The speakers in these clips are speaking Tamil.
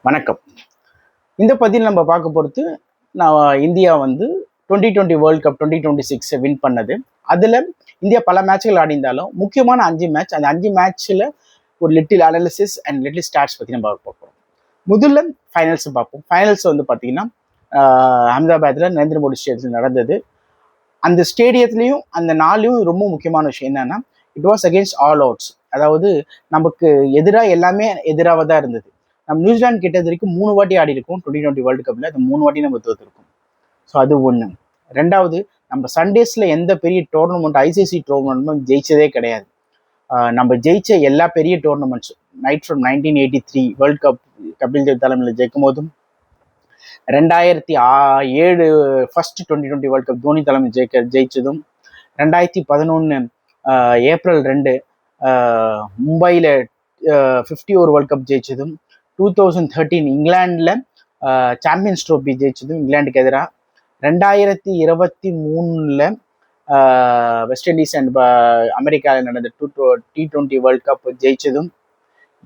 வணக்கம். இந்த பதில் நம்ம பார்க்க பொறுத்து நான் இந்தியா வந்து 2020 வேர்ல்ட் கப் 2026 வின் பண்ணது. அதில் இந்தியா பல மேட்ச்கள் ஆடிந்தாலும் முக்கியமான 5 மேட்ச், அந்த 5 மேட்ச்சில் ஒரு little analysis and little stats பற்றி நம்ம பார்ப்போம். முதல்ல ஃபைனல்ஸ் பார்ப்போம். ஃபைனல்ஸ் வந்து பார்த்தீங்கன்னா அஹமதாபாத்தில் நரேந்திர மோடி ஸ்டேடியத்தில் நடந்தது. அந்த ஸ்டேடியத்துலேயும் அந்த நாளையும் ரொம்ப முக்கியமான விஷயம் என்னன்னா, it was against all outs. அதாவது நமக்கு எதிராக எல்லாமே எதிராக தான் இருந்தது. நம்ம நியூசிலாந்து கிட்ட வரைக்கும் 3 வாட்டி ஆடி இருக்கோம் 2020 வேர்ல்டு கப்ல. அந்த 3 வாட்டி நம்ம தோத்துருக்கோம். ஸோ அது ஒன்று. ரெண்டாவது, நம்ம சண்டேஸ்ல எந்த பெரிய டோர்னமெண்ட் ஐசிசி டோர்னமெண்ட் ஜெயிச்சதே கிடையாது. நம்ம ஜெயிச்ச எல்லா பெரிய டோர்னமெண்ட்ஸும் right from 1983 world cup Kapil Dev தலைமையில் ஜெயிக்கும் போதும், 2007 ஃபர்ஸ்ட் 2020 வேர்ல்ட் கப் தோனி தலைமையில் ஜெயிச்சதும், 2011 ஏப்ரல் 2 மும்பையில் 50 ஓவர் வேர்ல்ட் கப் ஜெயிச்சதும், 2013 இங்கிலாண்டில் சாம்பியன்ஸ் ட்ரோஃபி ஜெயிச்சதும் இங்கிலாந்துக்கு எதிராக, 2023 வெஸ்ட் இண்டீஸ் அண்ட் அமெரிக்காவில் நடந்த T20 வேர்ல்ட் கப் ஜெயிச்சதும்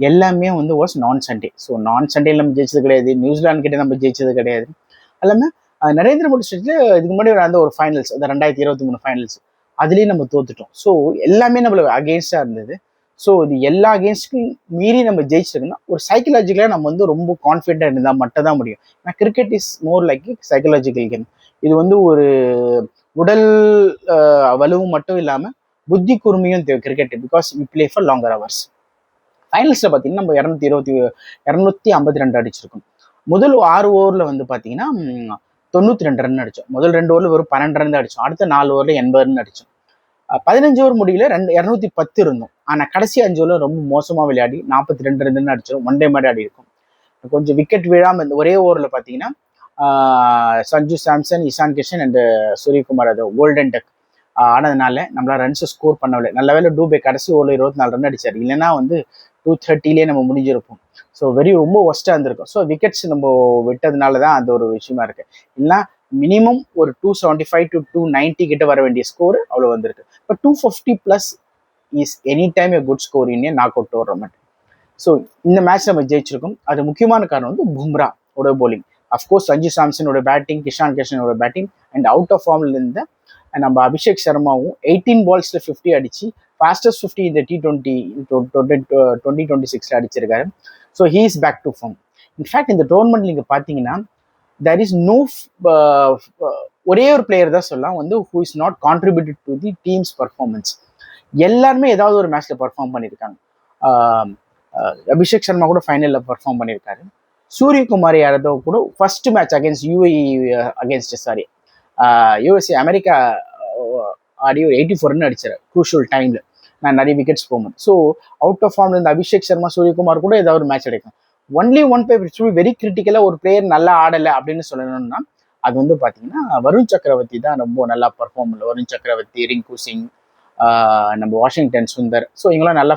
எல்லாமே வந்து வாஸ் நான் சண்டே. ஸோ நான் சண்டேல நம்ம ஜெயிச்சது கிடையாது, நியூசிலாந்து கிட்ட நம்ம ஜெயிச்சது கிடையாது. எல்லாமே நரேந்திர மோடி ஸ்டேட்ல இதுக்கு முன்னாடி அந்த ஒரு ஃபைனல்ஸ், அந்த 2023 ஃபைனல்ஸ், அதுலேயும் நம்ம தோத்துட்டோம். ஸோ எல்லாமே நம்மளுக்கு அகேன்ஸ்டாக இருந்தது. ஸோ இது எல்லா அகேன்ஸ்டும் மீறி நம்ம ஜெயிச்சிருக்கோம்னா ஒரு சைக்கலாஜிக்கலாக நம்ம வந்து ரொம்ப கான்ஃபிடென்ட் இருந்தால் மட்டும் தான் முடியும். ஏன்னா cricket is more like psychological game. இது வந்து ஒரு உடல் வலுவும் மட்டும் இல்லாமல் புத்தி கூர்மையும் தேவை cricket, because we play for longer hours. ஃபைனல்ஸில் பார்த்தீங்கன்னா நம்ம 252 அடிச்சிருக்கோம். முதல் 6 ஓவரில் வந்து பார்த்தீங்கன்னா 92 ரன் அடித்தோம். முதல் 2 ஓவரில் வெறும் 12 ரன் தான் அடித்தோம். அடுத்த 4 ஓவரில் 80 ரன் அடித்தோம். 15 ஓவர் முடியல 210 இருந்தோம். ஆனால் கடைசி 5 ஓவரில் ரொம்ப மோசமாக விளையாடி 42 ரன் அடிச்சிடும். ஒன் டே மாதிரி ஆடி இருக்கும். கொஞ்சம் விக்கெட் விழாமல் இந்த ஒரே ஓவரில் பார்த்தீங்கன்னா சஞ்சு சாம்சன், இஷான் கிஷன் அண்ட் சூரியகுமார் அது கோல்டன் டக் ஆனதுனால நம்மளால் ரன்ஸ் ஸ்கோர் பண்ணவில்லை. நல்ல வேலை டூபே கடைசி ஓவரில் 24 ரன் அடித்தார். இல்லைன்னா வந்து 230 நம்ம முடிஞ்சிருப்போம். ஸோ ரொம்ப ஒஸ்ட்டாக இருந்திருக்கும். ஸோ விக்கெட்ஸ் நம்ம விட்டதுனால தான் அந்த ஒரு விஷயமா இருக்கு. இல்லைன்னா மினிமம் ஒரு 275 to 290 கிட்ட வர வேண்டிய ஸ்கோர் அவ்வளோ வந்திருக்கு. இப்போ 250+ is any time a good score in a knock out tournament. So இந்த மேட்ச் நம்ம ஜெயிச்சிருக்கோம். அது முக்கியமான காரணம் வந்து பும்ரா ஓட போலிங், அஃப்கோர்ஸ் சஞ்சு சாம்சனோட பேட்டிங், கிஷான் கிஷனோட பேட்டிங், அண்ட் அவுட் ஆஃப் ஃபார்ம்ல இருந்த நம்ம அபிஷேக் சர்மாவும் 18 பால்ஸ்ல 50 அடிச்சு ஃபாஸ்டஸ்ட் 50 இந்த T20 2026 அடிச்சிருக்காரு. So he is back to form. In fact இந்த டோர்னமெண்ட் நீங்க பார்த்தீங்கன்னா there is no ஒரே ஒரு பிளேயர் தான் சொல்லலாம் வந்து who is not contributed to the team's performance. எல்லாருமே ஏதாவது ஒரு மேட்ச்ல பர்ஃபார்ம் பண்ணியிருக்காங்க. அபிஷேக் சர்மா கூட ஃபைனல்ல பர்ஃபார்ம் பண்ணியிருக்காரு. சூரியகுமார் யாதவ் கூட first match against USA America ஆடி ஒரு 84 ரன் அடிச்சார் க்ரூஷியல் டைம்ல, நான் நிறைய விக்கெட்ஸ் போகும்போது. ஸோ அவுட் ஆஃப் ஃபார்ம்ல இருந்த அபிஷேக் சர்மா, சூரியகுமார் கூட ஏதாவது ஒரு மேட்ச் அடிக்கும். ஒன்லி ஒன் பேப்பர் வெரி கிரிட்டிக்கலாக ஒரு பிளேயர் நல்லா ஆடலை அப்படின்னு சொல்லணும்னா அது வந்து பார்த்தீங்கன்னா வருண் சக்கரவர்த்தி தான் ரொம்ப நல்லா பர்ஃபார்ம் பண்ணல. வருண் சக்கரவர்த்தி, ரிங்கு சிங், நம்ம வாஷிங்டன் சுந்தர், ஸோ இவங்களாம் நல்லா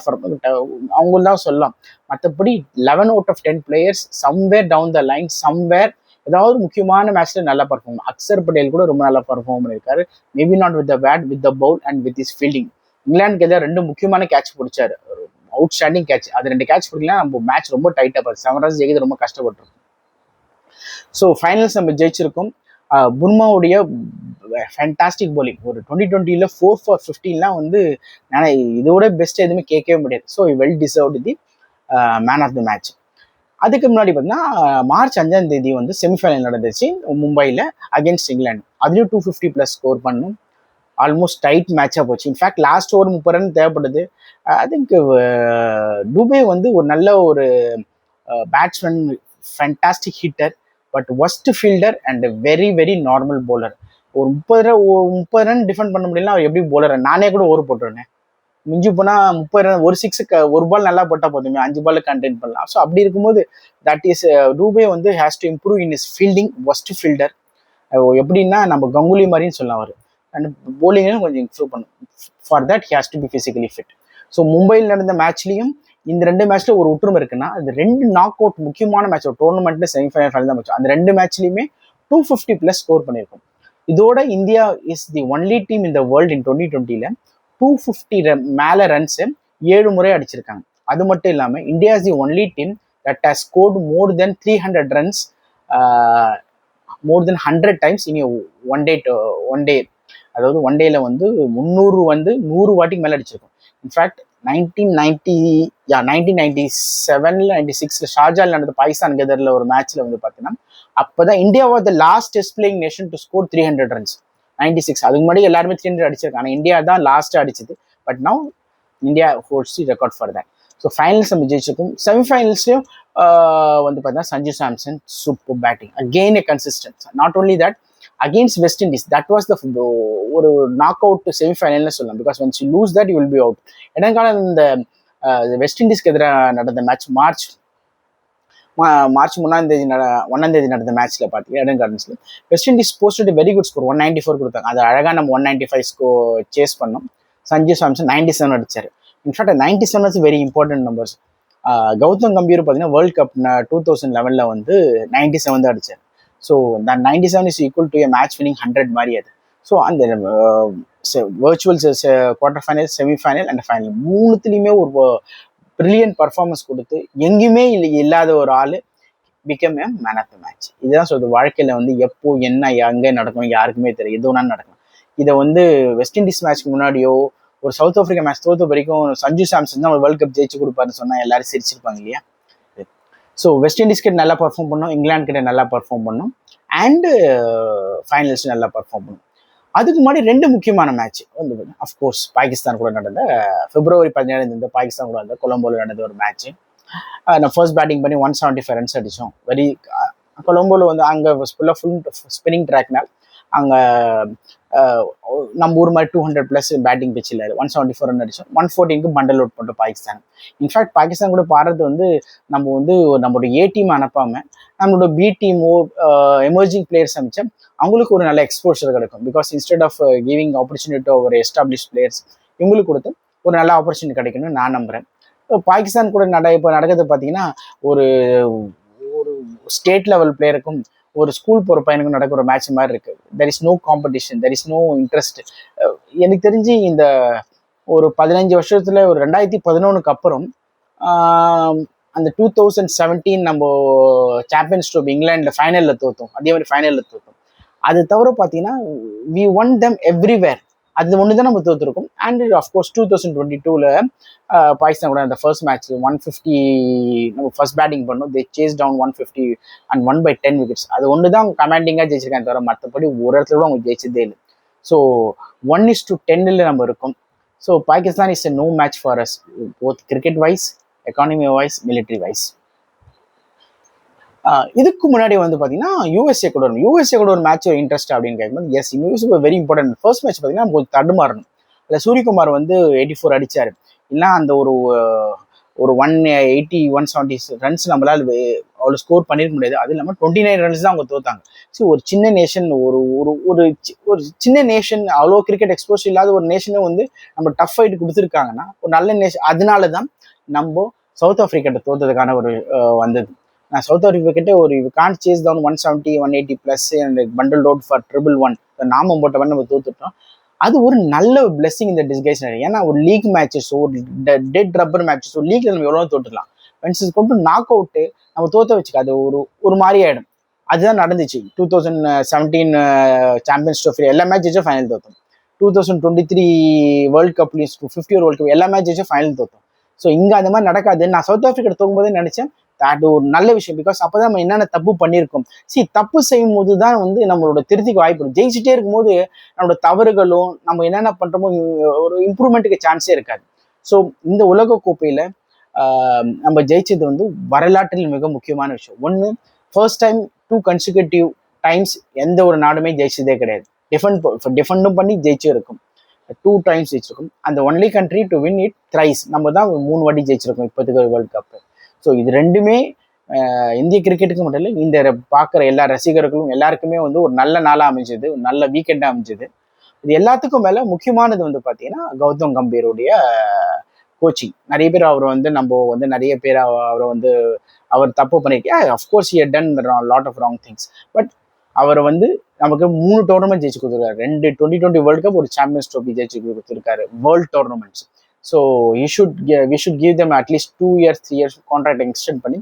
அவங்க தான் சொல்லலாம். மற்றபடி 11 out of 10 players somewhere down the line, somewhere ஏதாவது முக்கியமான மேட்ச்ல நல்லா பர்ஃபார்ம். அக்சர் பட்டேல் கூட ரொம்ப நல்லா பர்ஃபார்ம் பண்ணியிருக்காரு. Maybe not with the bat, with the bowl and with is fielding. இங்கிலாந்துக்கு எதாவது 2 முக்கியமான கேட்ச் பிடிச்சாரு, அவுட் ஸ்டாண்டிங் கேட்ச். அது 2 கேட்ச் பிடிக்கலாம் நம்ம மேட்ச் ரொம்ப டைட்டாக பார்த்து 7 runs ஜெயிக்கிறது ரொம்ப கஷ்டப்பட்டிருக்கும். ஸோ ஃபைனல்ஸ் நம்ம ஜெயிச்சிருக்கோம். புர்மாவுடைய ஃபேண்டாஸ்டிக் போலிங், ஒரு 2020 4 for 15 வந்து இதோட பெஸ்ட் எதுவுமே கேட்கவே முடியாது. So well deserved the man of the match. அதுக்கு முன்னாடி பார்த்தீங்கன்னா மார்ச் 5 வந்து செமிஃபைனல் நடந்துச்சு மும்பையில் அகேன்ஸ்ட் இங்கிலாந்து. அதுலேயும் 250+ ஸ்கோர் பண்ணும். ஆல்மோஸ்ட் டைட் மேட்சாக போச்சு. இன்ஃபேக்ட் லாஸ்ட் ஓவர் 30 ரன் தேவைப்படுது. ஐ திங்க் டூபே வந்து ஒரு நல்ல ஒரு batsman, fantastic hitter, but worst fielder and very very normal bowler. ஒரு 30 ரன் டிஃபெண்ட் பண்ண முடியல, அவர் எப்படி போலர்? நானே கூட ஓவர் போட்டுருந்தேன். மிஞ்சி போனால் 30 ரன், ஒரு 6க்கு ஒரு பால் நல்லா போட்டால் போதுமே, 5 பால் கண்டெயின் பண்ணலாம். ஸோ அப்படி இருக்கும்போது தட் இஸ் டூபே வந்து has to improve in is fielding. Worst fielder எப்படின்னா நம்ம கங்குலி மாதிரின்னு சொல்லலாம் அவர். அண்ட் போலிங்கும் கொஞ்சம் இம்ப்ரூவ் பண்ணும். For that he has to be physically fit. So மும்பையில் நடந்த மேட்ச்லையும் இந்த 2 மேட்ச்ல ஒரு ஒற்றுமை இருக்குன்னா அது 2 நாக் அவுட் முக்கியமான மேட்ச், ஒரு டோர்னமெண்ட்ல செமிஃபைனல் ஃபைனல் தான் மேட்ச். அந்த 2 மேட்ச்லையுமே 250+ ஸ்கோர் பண்ணியிருக்கும். இதோட India is the only team in the world in 2020 250 மேல ரன்ஸ் 7 முறை அடிச்சிருக்காங்க. அது மட்டும் இல்லாமல் India is the only team that has scored more than 300 runs, uh, more than 100 times in a one day. அதாவது ஒன் டேல வந்து 300 வந்து 100 வாட்டிக்கு மேலே அடிச்சிருக்கும். இன்ஃபேக்ட் 1997 96 ஷார்ஜால் நடந்த பாகிஸ்தான் கெதரில் ஒரு மேட்ச்ல வந்து பார்த்தீங்கன்னா அப்போதான் India was the last test playing nation to score 300 runs 96. அதுக்கு முன்னாடி எல்லாருமே 300 அடிச்சிருக்காங்க. ஆனால் இந்தியா தான் லாஸ்ட் அடிச்சது. But now India holds the record for that. So finals நம்ம ஜெயிச்சிருக்கோம். செமிஃபைனல்ஸ்லையும் வந்து பார்த்தீங்கன்னா Sanju Samson super batting, again a consistency. Not only that, against West Indies that was the ஒரு நாக் அவுட் செமிஃபைனல்னு சொல்லலாம். Because once you lose that you will be out. இடங்கால இந்த வெஸ்ட் இண்டீஸ்க்கு எதிராக நடந்த மேட்ச் மார்ச் 1 நடந்த மேட்ச்ல பார்த்தீங்கன்னா எடன் கார்டன்ஸ்ல West Indies posted very good score 194 கொடுத்தாங்க. அது அழகாக நம்ம 195 சேஸ் பண்ணோம். சஞ்சு சாம்சன் 97 அடிச்சாரு. In fact 97 very important numbers. Gautam Gambhir பார்த்தீங்கன்னா வேர்ல்ட் கப் 2011 வந்து 97 தான் அடிச்சார். ஸோ இந்த 97 is equal to a match winning 100 மாதிரி அது. ஸோ அந்த virtual quarter final, semifinal and final மூணுத்துலேயுமே ஒரு பிரில்லியன்ட் பர்ஃபார்மன்ஸ் கொடுத்து எங்கேயுமே இல்லாத ஒரு ஆள் become a man of the match. இதுதான் சொல்றது. வாழ்க்கையில் வந்து எப்போ என்ன எங்கே நடக்கும் யாருக்குமே தெரியும், எது வேணாலும் நடக்கும். இதை வந்து வெஸ்ட் இண்டீஸ் மேட்ச்க்கு முன்னாடியோ ஒரு சவுத் ஆஃப்ரிக்கா மேட்ச் தோத்த வரைக்கும் சஞ்சு சாம்சன் தான் வேர்ல்ட் கப் ஜெயிச்சு கொடுப்பாருன்னு சொன்னால் எல்லாரும் சிரிச்சிருப்பாங்க இல்லையா. ஸோ வெஸ்ட் இண்டீஸ் கிட்ட நல்லா பர்ஃபார்ம் பண்ணோம், இங்கிலாந்து கிட்ட நல்லா பர்ஃபார்ம் பண்ணோம், அண்டு ஃபைனல்ஸ் நல்லா பர்ஃபார்ம் பண்ணோம். அதுக்கு முன்னாடி 2 முக்கியமான மேட்ச் வந்து அஃப்கோர்ஸ் பாகிஸ்தான் கூட நடந்த February 17 இந்த பாகிஸ்தான் கூட நடந்த கொலம்போவில் நடந்த ஒரு மேட்ச். நான் ஃபர்ஸ்ட் பேட்டிங் பண்ணி 175 ரன்ஸ் அடித்தோம். வெரி கொலம்போவில் வந்து அங்கே ஃபுல் ஸ்பின்னிங் ட்ராக்னால் அங்கே நம்ம ஊர் மாதிரி 200+ பேட்டிங் பிச் இல்லை. 174 ரன் அடித்தோம். 114க்கு பண்டல் அவுட் பண்ணிட்டோம் பாகிஸ்தான். இன்ஃபேக்ட் பாகிஸ்தான் கூட பாடுறது வந்து நம்ம வந்து நம்மளோட ஏ டீம் அனுப்பாமல் நம்மளோட பி டீமோ எமர்ஜிங் பிளேயர்ஸ் அமைச்சா அவங்களுக்கு ஒரு நல்ல எக்ஸ்போஷர் கிடைக்கும். Because instead of giving opportunity ஒரு எஸ்டாப்ளிஷ் பிளேயர்ஸ் இவங்களுக்கு கொடுத்து ஒரு நல்ல ஆப்பர்ச்சுனிட்டி கிடைக்கணும்னு நான் நம்புகிறேன். பாகிஸ்தான் கூட இப்போ நடக்கிறது பார்த்தீங்கன்னா ஒரு ஒரு ஸ்டேட் லெவல் பிளேயருக்கும் ஒரு ஸ்கூல் போகிற பையனுக்கும் நடக்கிற மேட்ச் மாதிரி இருக்கு. There is no competition, there is no interest. எனக்கு தெரிஞ்சு இந்த ஒரு 15 வருஷத்துல ஒரு 2011 அப்புறம் அந்த 2017 நம்ம சாம்பியன்ஸ் ட்ரோஃபி இங்கிலாண்டில் ஃபைனலில் தோற்றோம். அதே மாதிரி ஃபைனலில் தோற்றோம். அது தவிர பார்த்தீங்கன்னா வி ஒன் தெம் எவ்ரிவேர். அது ஒன்று தான் நம்ம தோற்றுருக்கோம். அண்ட் அஃப்கோர்ஸ் 2022ல் பாகிஸ்தான் கூட அந்த ஃபர்ஸ்ட் மேட்ச் 150 நம்ம ஃபர்ஸ்ட் பேட்டிங் பண்ணோம். தே சேஸ் டவுன் 150 அண்ட் 1/10 விக்கெட்ஸ். அது ஒன்று தான் கமாண்டிங்காக ஜெயிச்சிருக்காங்க தவிர மற்றபடி ஒரு இடத்துல கூட அவங்க ஜெயிச்சதே இல்லை. ஸோ 1:10 நம்ம இருக்கோம். So Pakistan is a no match for us, both cricket wise, economy wise, military wise. இதுக்கு முன்னாடி வந்து பார்த்தீங்கன்னா யூஎஸ்ஏ கூட ஒரு மேட்ச் இன்ட்ரெஸ்ட் அப்படின்னு கேட்கும்போது yes, USA very important. First match பார்த்தீங்கன்னா கொஞ்சம் தடுமாறணும். அதில் சூரியகுமார் வந்து 84 அடித்தார். இல்லைனா அந்த ஒரு 180 170 ரன்ஸ் நம்மளால் அவ்வளோ ஸ்கோர் பண்ணிருக்க முடியாது. அது இல்லாமல் 29 ரன்ஸ் தான் அவங்க தோத்தாங்க. ஸோ ஒரு சின்ன நேஷன், ஒரு சின்ன நேஷன், அவ்வளோ கிரிக்கெட் எக்ஸ்போஸ் இல்லாத ஒரு நேஷனை வந்து நம்ம டஃப் ஃபைட் கொடுத்துருக்காங்கன்னா ஒரு நல்ல நேஷன். அதனால தான் நம்ம சவுத் ஆஃப்ரிக்காட்ட தோற்றதுக்கான ஒரு வந்தது. நான் சவுத் ஆஃப்ரிக்கிட்ட ஒரு can't chase down 170 180+ and bundle out for 111 நாமம் போட்டவன் நம்ம தோத்துட்டோம். அது ஒரு நல்ல பிளெஸிங் இந்த டிஸ்கைஸ். ஏன்னா ஒரு லீக் மேட்சஸ், ஒரு டெட் ரப்பர் மேட்சஸ், ஒரு லீக்ல நம்ம எவ்வளோ தோற்றுலாம். வென்ஸ் கொண்டு நாக் அவுட்டு நம்ம தோற்ற வச்சுக்க அது ஒரு மாதிரி ஆயிடும். அதுதான் நடந்துச்சு 2017 சாம்பியன்ஸ் ட்ரோஃபி எல்லா மேட்சஸும் ஃபைனல் தோற்றோம். 2023 வேர்ல்ட் கப்லையும் 50 வேர்ல்ட் கப் எல்லா மேட்சஸும் ஃபைனல் தோற்றோம். ஸோ இங்கே அந்த மாதிரி நடக்காது. நான் சவுத் ஆஃப்ரிக்கா தோக்கும்போதே நினைச்சேன் அது ஒரு நல்ல விஷயம். பிகாஸ் அப்போதான் நம்ம என்னென்ன தப்பு பண்ணியிருக்கோம். தப்பு செய்யும் போது தான் வந்து நம்மளோட திருத்திக்கு வாய்ப்பு. ஜெயிச்சுட்டே இருக்கும்போது நம்மளோட தவறுகளும் நம்ம என்னென்ன பண்ணுறோமோ ஒரு இம்ப்ரூவ்மெண்ட்டுக்கு சான்ஸே இருக்காது. ஸோ இந்த உலக கோப்பையில் நம்ம ஜெயிச்சது வந்து வரலாற்றில் மிக முக்கியமான விஷயம். ஒன்று, ஃபர்ஸ்ட் டைம் 2 consecutive times எந்த ஒரு நாடுமே ஜெயிச்சதே கிடையாது. டிஃபெண்டும் பண்ணி ஜெயிச்சும் இருக்கும். 2 times ஜெயிச்சிருக்கும். அந்த only country to win it thrice. நம்ம தான் 3 வாட்டி ஜெயிச்சிருக்கோம் இப்போதைக்கு வேர்ல்ட் கப். ஸோ இது ரெண்டுமே இந்திய கிரிக்கெட்டுக்கு மட்டும் இல்லை, இந்த பார்க்குற எல்லா ரசிகர்களும் எல்லாருக்குமே வந்து ஒரு நல்ல நாளாக அமைஞ்சது, ஒரு நல்ல வீக்கெண்டாக அமைஞ்சது. இது எல்லாத்துக்கும் மேலே முக்கியமானது வந்து பார்த்தீங்கன்னா கௌதம் கம்பீருடைய கோச்சிங். நிறைய பேர் அவர் வந்து நம்ம வந்து நிறைய பேர் அவரை வந்து அவர் தப்பு பண்ணியிருக்கேன். Of course he had done lot of wrong things. But அவர் வந்து நமக்கு 3 டோர்னமெண்ட் ஜெயிச்சு கொடுத்துருக்காரு. 2 2020 வேர்ல்ட் கப், ஒரு சாம்பியன்ஸ் ட்ரோஃபி ஜெயிச்சு கொடுத்துருக்காரு, world tournaments. So we should give them at least 2 years 3 years contract extend பண்ணி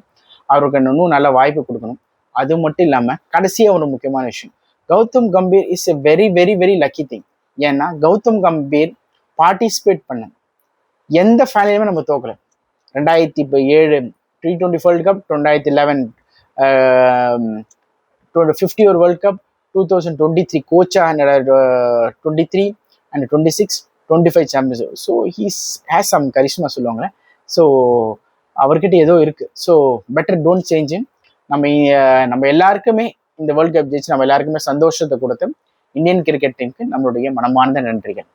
அவருக்கு இன்னும் நல்ல வாய்ப்பு கொடுக்கணும். அது மட்டும் இல்லாமல் கடைசியாக ஒரு முக்கியமான விஷயம், Gautam Gambhir is a very very very lucky thing. ஏன்னா கௌதம் கம்பீர் பார்ட்டிசிபேட் பண்ண எந்த ஃபைனலுமே நம்ம தோக்கல. 2007 T20 world cup, 2011 50 over world cup, 2023 கோச்சா 23 and 26 25 champions. So he's has some charisma சொல்லுவாங்களே. ஸோ அவர்கிட்ட ஏதோ இருக்கு. So better don't change. நம்ம எல்லாருக்குமே இந்த வேர்ல்டு கப் ஜெயிச்சு நம்ம எல்லாருக்குமே சந்தோஷத்தை கொடுத்து இந்தியன் கிரிக்கெட் டீமுக்கு நம்மளுடைய மனமார்ந்த நன்றிகள்.